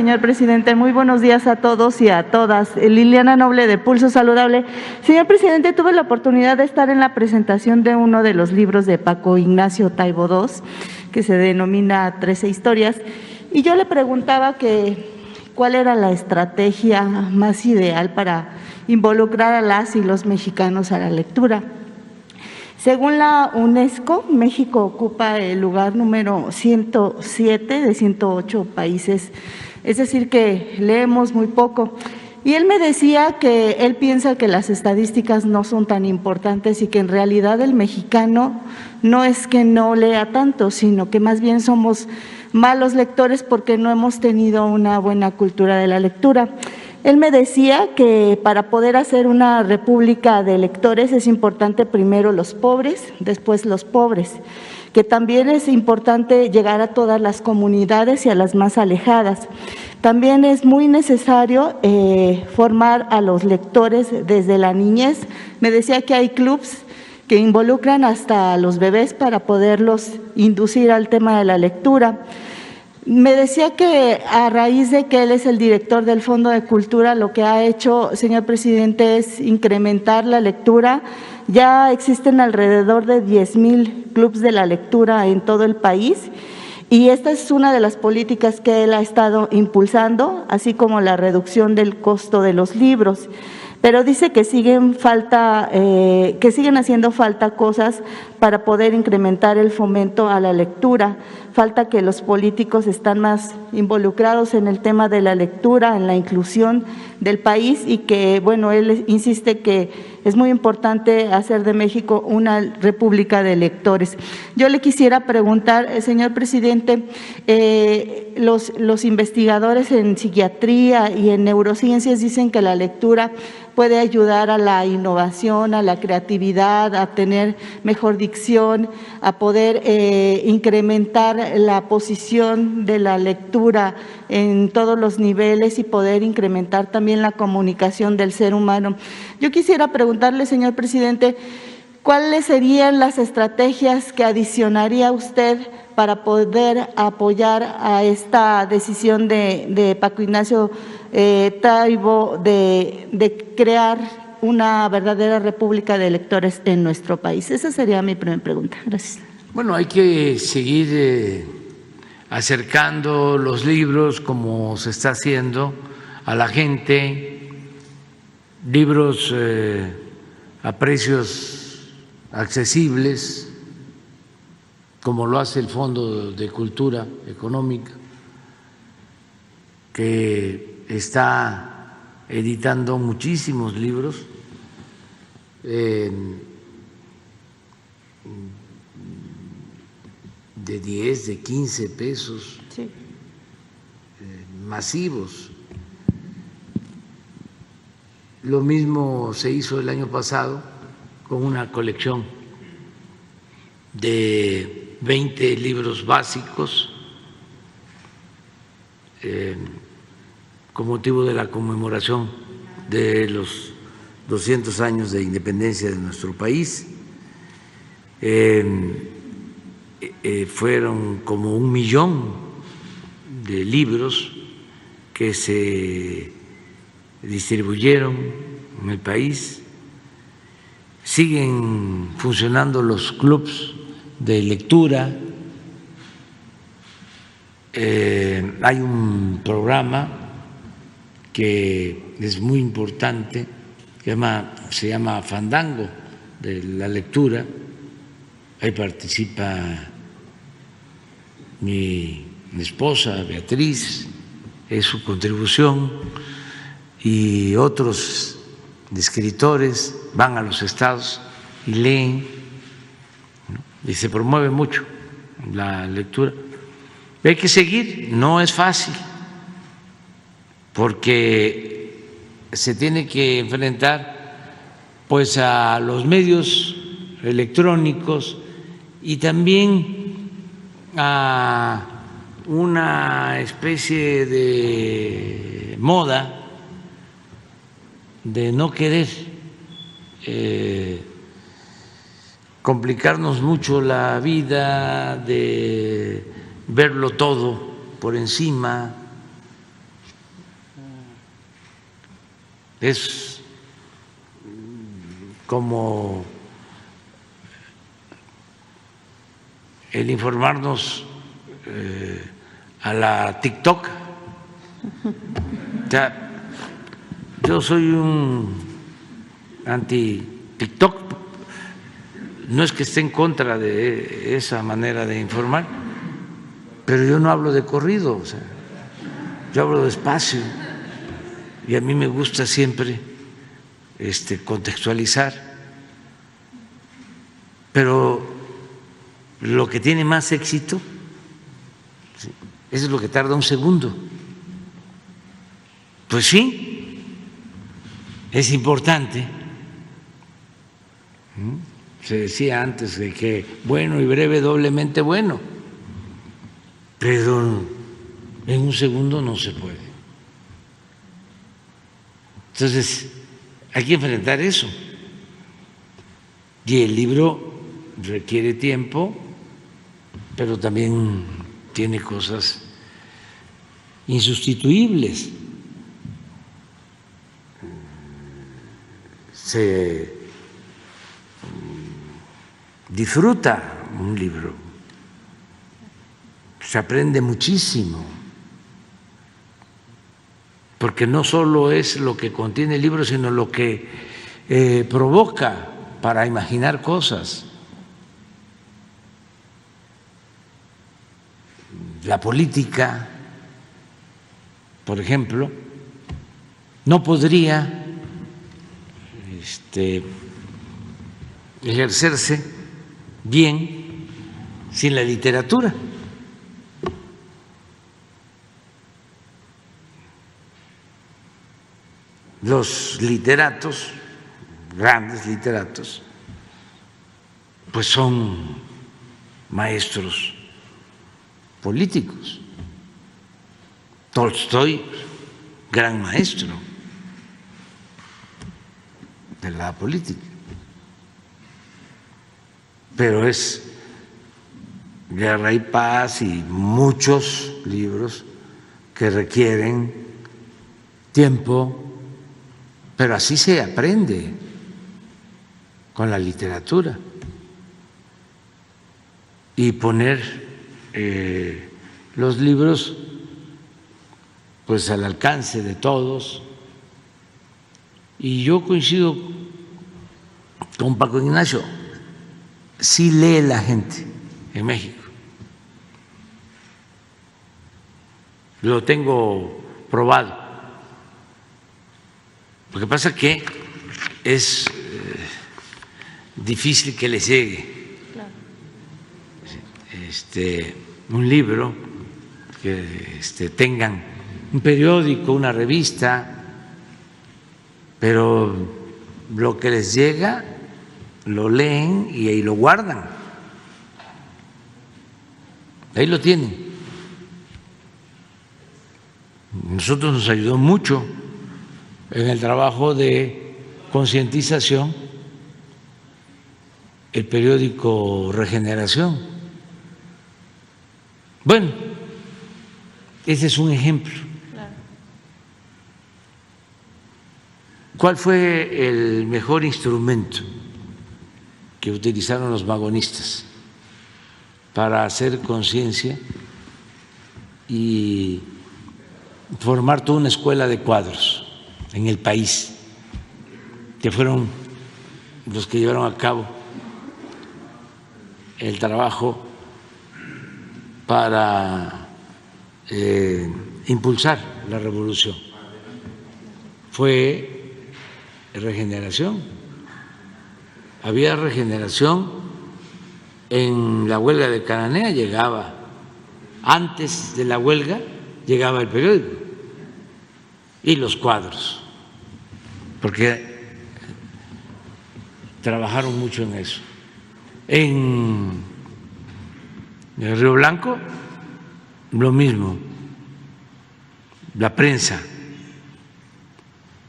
Señor presidente, muy buenos días a todos y a todas. Liliana Noble, de Pulso Saludable. Señor presidente, tuve la oportunidad de estar en la presentación de uno de los libros de Paco Ignacio Taibo II, que se denomina 13 historias, y yo le preguntaba cuál era la estrategia más ideal para involucrar a las y los mexicanos a la lectura. Según la UNESCO, México ocupa el lugar número 107 de 108 países, es decir, que leemos muy poco. Y él me decía que él piensa que las estadísticas no son tan importantes y que en realidad el mexicano no es que no lea tanto, sino que más bien somos malos lectores porque no hemos tenido una buena cultura de la lectura. Él me decía que para poder hacer una república de lectores es importante primero los pobres, después los pobres, que también es importante llegar a todas las comunidades y a las más alejadas. También es muy necesario formar a los lectores desde la niñez. Me decía que hay clubs que involucran hasta a los bebés para poderlos inducir al tema de la lectura. Me decía que a raíz de que él es el director del Fondo de Cultura, lo que ha hecho, señor presidente, es incrementar la lectura. Ya existen alrededor de 10,000 clubes de la lectura en todo el país y esta es una de las políticas que él ha estado impulsando, así como la reducción del costo de los libros. Pero dice que siguen haciendo falta cosas para poder incrementar el fomento a la lectura. Falta que los políticos están más involucrados en el tema de la lectura, en la inclusión del país y que, bueno, él insiste que es muy importante hacer de México una república de lectores. Yo le quisiera preguntar, señor presidente, los investigadores en psiquiatría y en neurociencias dicen que la lectura puede ayudar a la innovación, a la creatividad, a tener mejor dicción, a poder incrementar la posición de la lectura en todos los niveles y poder incrementar también la comunicación del ser humano. Yo quisiera preguntarle, señor presidente, ¿cuáles serían las estrategias que adicionaría usted para poder apoyar a esta decisión de Paco Ignacio Taibo de crear una verdadera república de lectores en nuestro país? Esa sería mi primera pregunta. Gracias. Bueno, hay que seguir acercando los libros como se está haciendo a la gente, libros a precios accesibles, como lo hace el Fondo de Cultura Económica, que está editando muchísimos libros de 10, de 15 pesos, sí, masivos. Lo mismo se hizo el año pasado con una colección de 20 libros básicos con motivo de la conmemoración de los 200 años de independencia de nuestro país. Fueron como 1 millón de libros que se distribuyeron en el país. Siguen funcionando los clubs de lectura. Hay un programa que es muy importante, se llama Fandango de la lectura. Ahí participa mi esposa Beatriz, es su contribución, y otros escritores van a los estados y leen, ¿no? Y se promueve mucho la lectura. Hay que seguir, no es fácil, porque se tiene que enfrentar pues a los medios electrónicos y también a una especie de moda de no querer complicarnos mucho la vida, de verlo todo por encima, Es como el informarnos a la TikTok. O sea, yo soy un anti-TikTok, no es que esté en contra de esa manera de informar, pero yo no hablo de corrido, o sea, yo hablo despacio y a mí me gusta siempre contextualizar, pero lo que tiene más éxito, ¿sí?, eso es lo que tarda un segundo. Pues sí, es importante. Se decía antes de que bueno y breve, doblemente bueno, pero en un segundo no se puede. Entonces, hay que enfrentar eso. Y el libro requiere tiempo, pero también tiene cosas insustituibles. Se disfruta un libro, se aprende muchísimo, porque no solo es lo que contiene el libro, sino lo que provoca para imaginar cosas. La política, por ejemplo, no podría ejercerse bien sin la literatura. Los literatos, grandes literatos, pues son maestros políticos. Tolstoy, gran maestro de la política, pero es Guerra y Paz y muchos libros que requieren tiempo, pero así se aprende con la literatura. Y poner los libros pues al alcance de todos. Y yo coincido con Paco Ignacio, sí lee la gente en México. Lo tengo probado. Lo que pasa es que es difícil que les llegue un libro, que tengan un periódico, una revista, pero lo que les llega lo leen y ahí lo guardan, ahí lo tienen. Nosotros nos ayudó mucho en el trabajo de concientización el periódico Regeneración. Bueno, ese es un ejemplo. ¿Cuál fue el mejor instrumento que utilizaron los magonistas para hacer conciencia y formar toda una escuela de cuadros en el país, que fueron los que llevaron a cabo el trabajo para impulsar la revolución? Fue Regeneración. Había Regeneración en la huelga de Cananea, llegaba, antes de la huelga, llegaba el periódico y los cuadros, porque trabajaron mucho en eso. En el Río Blanco, lo mismo, la prensa,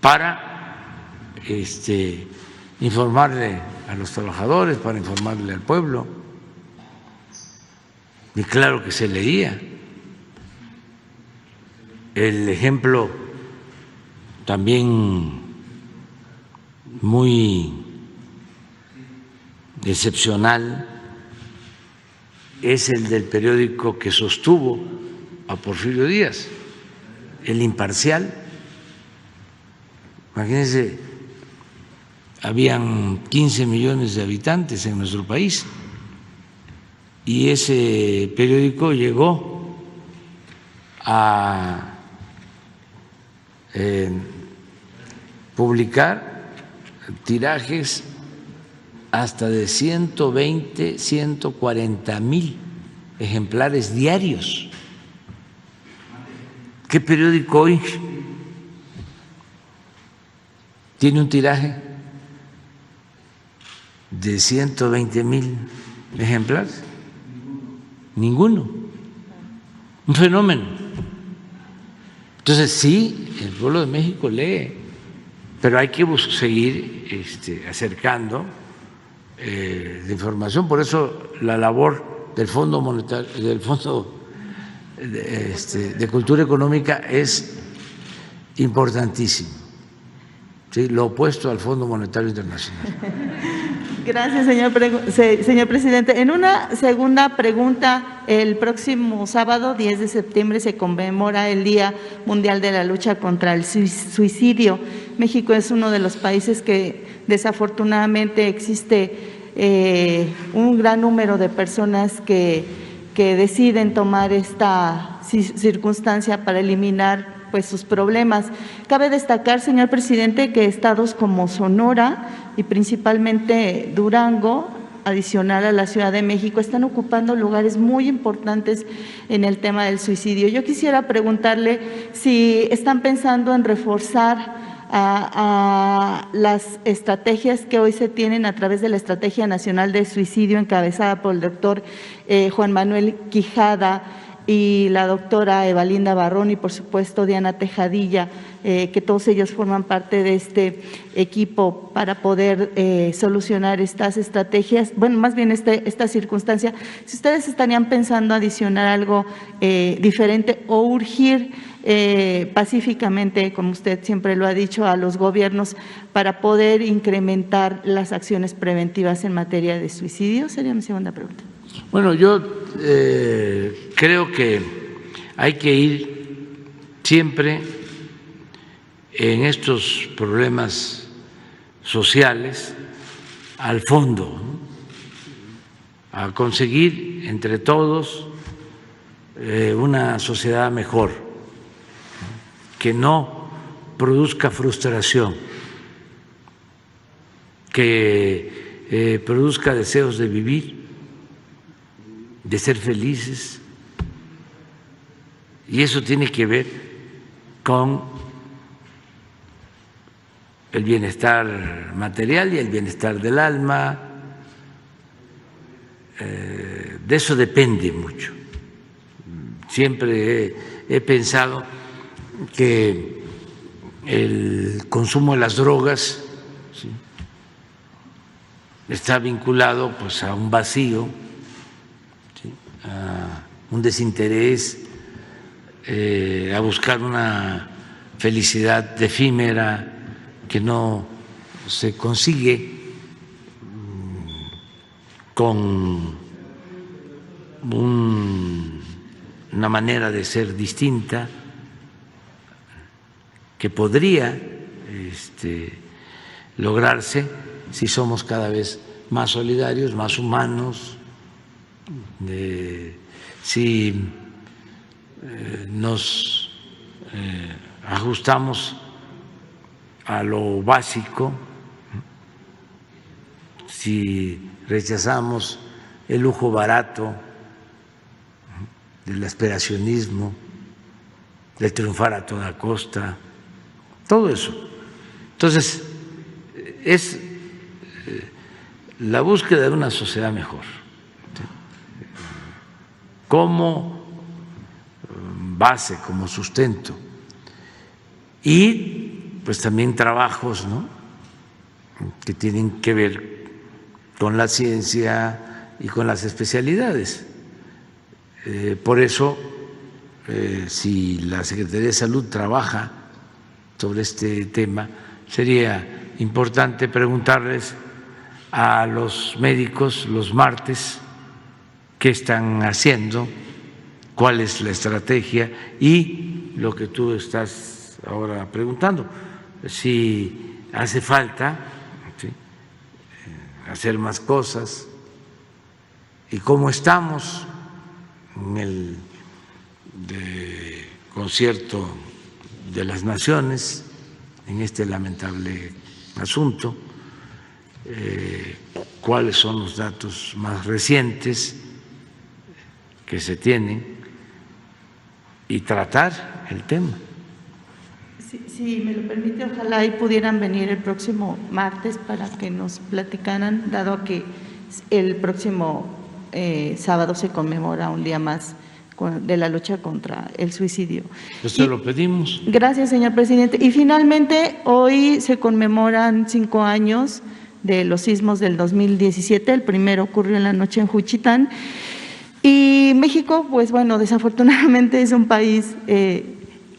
para informarle a los trabajadores, para informarle al pueblo. Y claro que se leía. El ejemplo también muy excepcional es el del periódico que sostuvo a Porfirio Díaz, El Imparcial. Imagínense, habían 15 millones de habitantes en nuestro país y ese periódico llegó a publicar tirajes hasta de 120, 140,000 ejemplares diarios. ¿Qué periódico hoy tiene un tiraje de 120,000 ejemplares? Ninguno. Un fenómeno. Entonces sí, el pueblo de México lee, pero hay que seguir acercando la información. Por eso la labor del Fondo Monetario, del Fondo de Cultura Económica es importantísimo. Sí, lo opuesto al Fondo Monetario Internacional. Gracias, señor presidente. En una segunda pregunta, el próximo sábado, 10 de septiembre, se conmemora el Día Mundial de la Lucha contra el Suicidio. México es uno de los países que desafortunadamente existe un gran número de personas que deciden tomar esta circunstancia para eliminar pues sus problemas. Cabe destacar, señor presidente, que estados como Sonora y principalmente Durango, adicional a la Ciudad de México, están ocupando lugares muy importantes en el tema del suicidio. Yo quisiera preguntarle si están pensando en reforzar a las estrategias que hoy se tienen a través de la Estrategia Nacional de Suicidio encabezada por el doctor Juan Manuel Quijada y la doctora Evalinda Barrón y por supuesto Diana Tejadilla, que todos ellos forman parte de este equipo para poder solucionar estas estrategias, bueno, más bien esta circunstancia. Si ustedes estarían pensando adicionar algo diferente o urgir pacíficamente, como usted siempre lo ha dicho, a los gobiernos para poder incrementar las acciones preventivas en materia de suicidio, sería mi segunda pregunta. Bueno, yo creo que hay que ir siempre en estos problemas sociales al fondo, ¿no? A conseguir entre todos una sociedad mejor, que no produzca frustración, que produzca deseos de vivir, de ser felices, y eso tiene que ver con el bienestar material y el bienestar del alma. De eso depende mucho. Siempre he pensado que el consumo de las drogas, ¿sí?, está vinculado pues a un vacío, ¿sí?, a un desinterés, a buscar una felicidad efímera que no se consigue con una manera de ser distinta, que podría lograrse si somos cada vez más solidarios, más humanos, si nos ajustamos a lo básico, si rechazamos el lujo barato del aspiracionismo, del triunfar a toda costa, todo eso. Entonces, es la búsqueda de una sociedad mejor, ¿sí?, como base, como sustento, y pues también trabajos, ¿no?, que tienen que ver con la ciencia y con las especialidades. Por eso, si la Secretaría de Salud trabaja sobre este tema, sería importante preguntarles a los médicos los martes qué están haciendo, cuál es la estrategia y lo que tú estás ahora preguntando, si hace falta, ¿sí?, hacer más cosas y cómo estamos en el concierto de las naciones en este lamentable asunto, cuáles son los datos más recientes que se tienen y tratar el tema. Si me lo permite, ojalá y pudieran venir el próximo martes para que nos platicaran, dado que el próximo sábado se conmemora un día más de la lucha contra el suicidio. Pues te lo pedimos. Gracias, señor presidente. Y finalmente, hoy se conmemoran 5 años de los sismos del 2017. El primero ocurrió en la noche en Juchitán. Y México, pues bueno, desafortunadamente es un país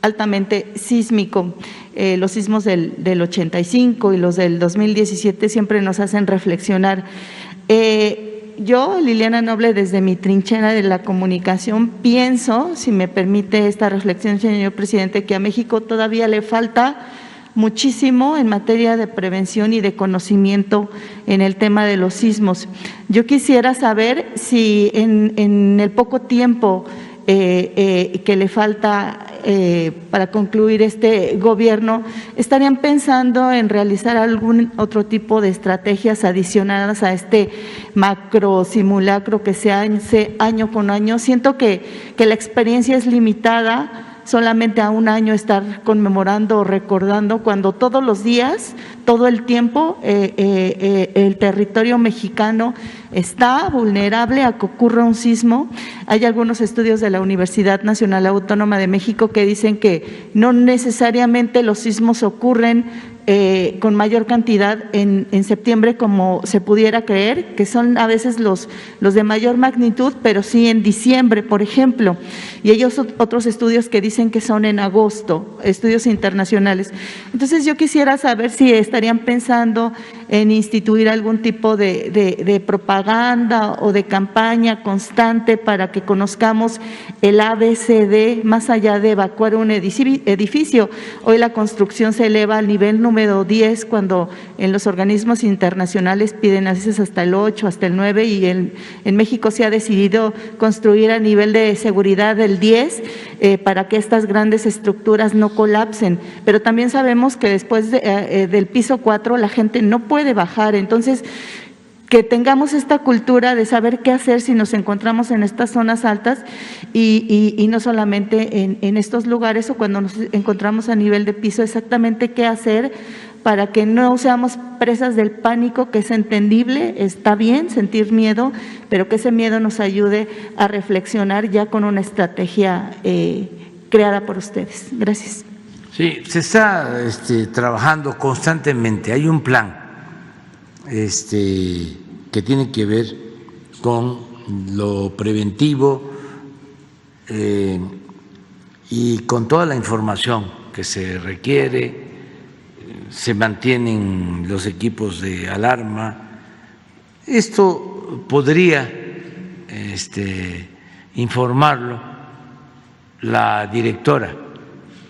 altamente sísmico. Los sismos del 85 y los del 2017 siempre nos hacen reflexionar. Yo, Liliana Noble, desde mi trinchera de la comunicación, pienso, si me permite esta reflexión, señor presidente, que a México todavía le falta muchísimo en materia de prevención y de conocimiento en el tema de los sismos. Yo quisiera saber si en el poco tiempo que le falta para concluir este gobierno, estarían pensando en realizar algún otro tipo de estrategias adicionadas a este macro simulacro que se hace año con año. Siento que la experiencia es limitada, solamente a un año estar conmemorando o recordando, cuando todos los días, todo el tiempo, el territorio mexicano está vulnerable a que ocurra un sismo. Hay algunos estudios de la Universidad Nacional Autónoma de México que dicen que no necesariamente los sismos ocurren con mayor cantidad en septiembre como se pudiera creer, que son a veces los de mayor magnitud, pero sí en diciembre, por ejemplo. Y hay otros estudios que dicen que son en agosto, estudios internacionales. Entonces yo quisiera saber si estarían pensando en instituir algún tipo de propaganda o de campaña constante para que conozcamos el ABCD, más allá de evacuar un edificio. Hoy la construcción se eleva al nivel número 10, cuando en los organismos internacionales piden a veces hasta el 8, hasta el 9, y en México se ha decidido construir a nivel de seguridad del 10 para que estas grandes estructuras no colapsen. Pero también sabemos que después del piso 4 la gente no puede bajar. Entonces, que tengamos esta cultura de saber qué hacer si nos encontramos en estas zonas altas y no solamente en estos lugares, o cuando nos encontramos a nivel de piso, exactamente qué hacer para que no seamos presas del pánico, que es entendible, está bien sentir miedo, pero que ese miedo nos ayude a reflexionar ya con una estrategia creada por ustedes. Gracias. Sí, se está trabajando constantemente. Hay un plan que tiene que ver con lo preventivo y con toda la información que se requiere. Se mantienen los equipos de alarma. Esto podría informarlo la directora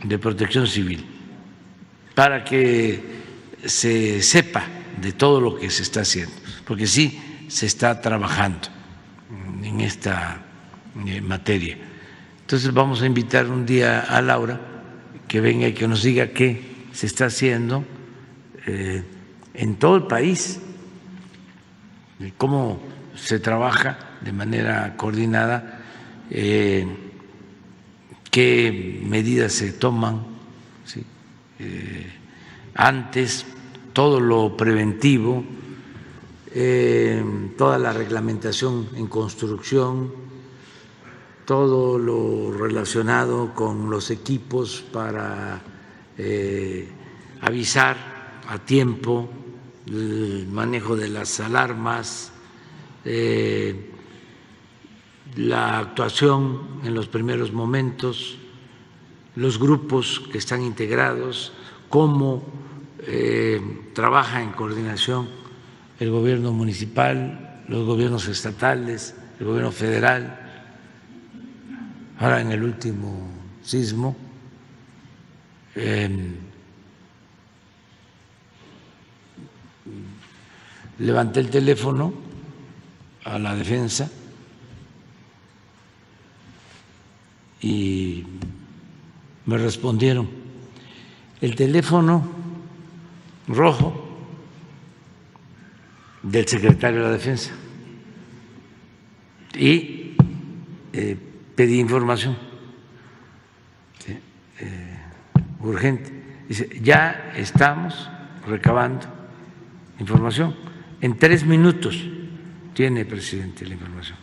de Protección Civil para que se sepa de todo lo que se está haciendo, porque sí se está trabajando en esta materia. Entonces vamos a invitar un día a Laura que venga y que nos diga qué se está haciendo en todo el país, cómo se trabaja de manera coordinada, qué medidas se toman, ¿sí? Antes, todo lo preventivo, toda la reglamentación en construcción, todo lo relacionado con los equipos para avisar a tiempo, el manejo de las alarmas, la actuación en los primeros momentos, los grupos que están integrados, cómo trabaja en coordinación el gobierno municipal, los gobiernos estatales, el gobierno federal. Ahora en el último sismo levanté el teléfono a la defensa y me respondieron. El teléfono rojo del secretario de la Defensa y pedí información urgente. Dice, ya estamos recabando información. En 3 minutos tiene, presidente, la información.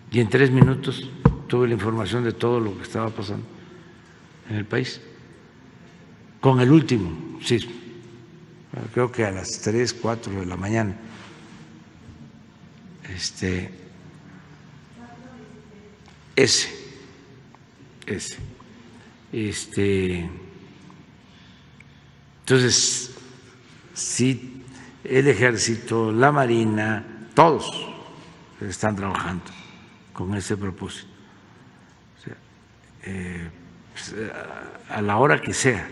Y en 3 minutos tuve la información de todo lo que estaba pasando en el país con el último sismo. Creo que a las 3, 4 de la mañana. Entonces, sí, el Ejército, la Marina, todos están trabajando con ese propósito. O sea, a la hora que sea